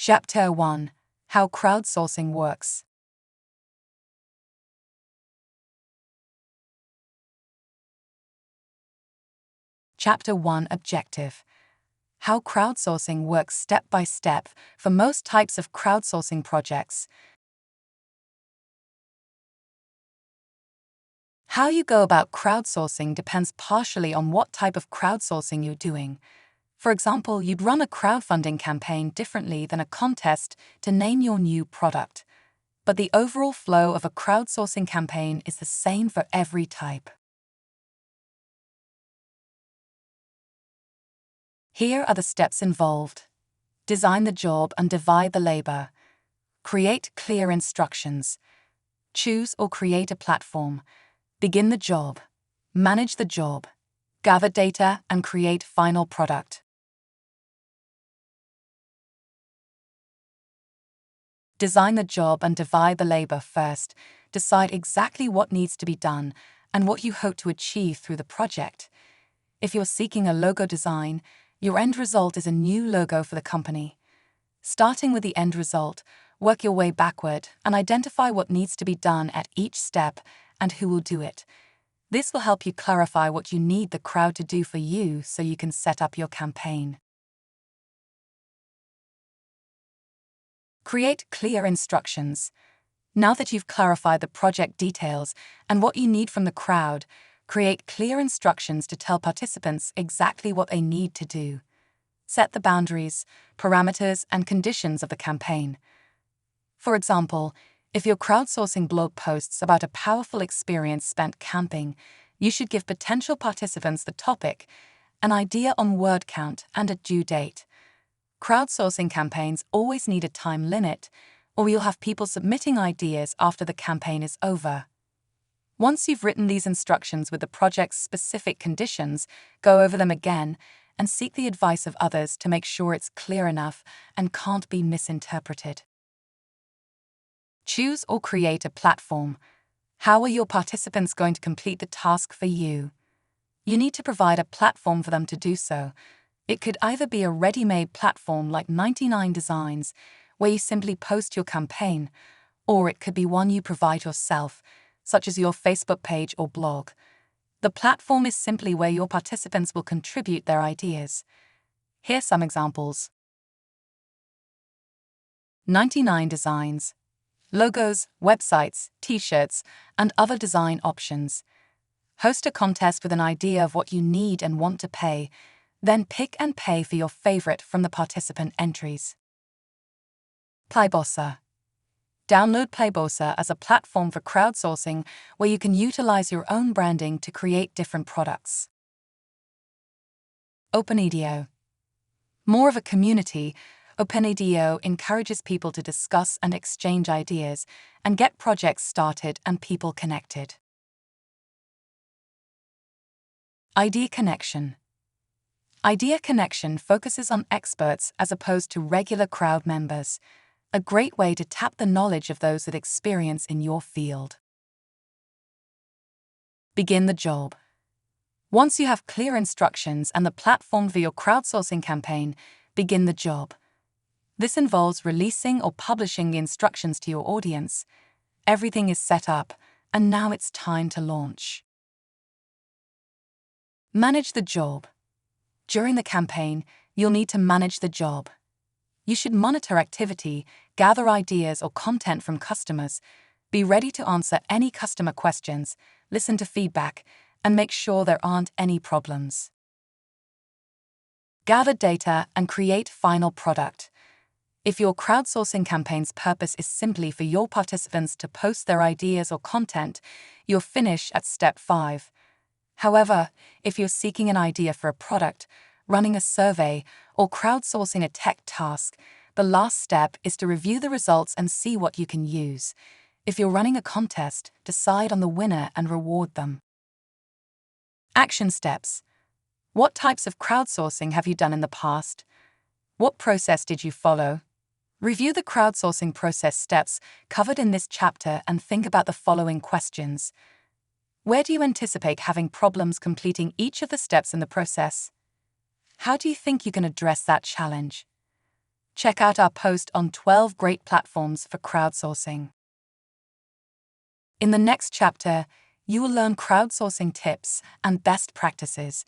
Chapter 1: How Crowdsourcing Works. Chapter 1: Objective: How crowdsourcing works step by step for most types of crowdsourcing projects. How you go about crowdsourcing depends partially on what type of crowdsourcing you're doing. For example, you'd run a crowdfunding campaign differently than a contest to name your new product. But the overall flow of a crowdsourcing campaign is the same for every type. Here are the steps involved. Design the job and divide the labor. Create clear instructions. Choose or create a platform. Begin the job. Manage the job. Gather data and create final product. Design the job and divide the labor first. Decide exactly what needs to be done and what you hope to achieve through the project. If you're seeking a logo design, your end result is a new logo for the company. Starting with the end result, work your way backward and identify what needs to be done at each step and who will do it. This will help you clarify what you need the crowd to do for you so you can set up your campaign. Create clear instructions. Now that you've clarified the project details and what you need from the crowd, create clear instructions to tell participants exactly what they need to do. Set the boundaries, parameters, and conditions of the campaign. For example, if you're crowdsourcing blog posts about a powerful experience spent camping, you should give potential participants the topic, an idea on word count, and a due date. Crowdsourcing campaigns always need a time limit, or you'll have people submitting ideas after the campaign is over. Once you've written these instructions with the project's specific conditions, go over them again and seek the advice of others to make sure it's clear enough and can't be misinterpreted. Choose or create a platform. How are your participants going to complete the task for you? You need to provide a platform for them to do so. It could either be a ready-made platform like 99 Designs, where you simply post your campaign, or it could be one you provide yourself, such as your Facebook page or blog. The platform is simply where your participants will contribute their ideas. Here's some examples. 99 Designs: logos, websites, t-shirts, and other design options. Host a contest with an idea of what you need and want to pay, then pick and pay for your favorite from the participant entries. Playbossa: download Playbossa as a platform for crowdsourcing where you can utilize your own branding to create different products. OpenIDEO: more of a community, OpenIDEO encourages people to discuss and exchange ideas and get projects started and people connected. Idea Connection: Idea Connection focuses on experts as opposed to regular crowd members, a great way to tap the knowledge of those with experience in your field. Begin the job. Once you have clear instructions and the platform for your crowdsourcing campaign, begin the job. This involves releasing or publishing the instructions to your audience. Everything is set up, and now it's time to launch. Manage the job. During the campaign, you'll need to manage the job. You should monitor activity, gather ideas or content from customers, be ready to answer any customer questions, listen to feedback, and make sure there aren't any problems. Gather data and create final product. If your crowdsourcing campaign's purpose is simply for your participants to post their ideas or content, you'll finish at step 5. However, if you're seeking an idea for a product, running a survey, or crowdsourcing a tech task, the last step is to review the results and see what you can use. If you're running a contest, decide on the winner and reward them. Action steps: what types of crowdsourcing have you done in the past? What process did you follow? Review the crowdsourcing process steps covered in this chapter and think about the following questions. Where do you anticipate having problems completing each of the steps in the process? How do you think you can address that challenge? Check out our post on 12 great platforms for crowdsourcing. In the next chapter, you will learn crowdsourcing tips and best practices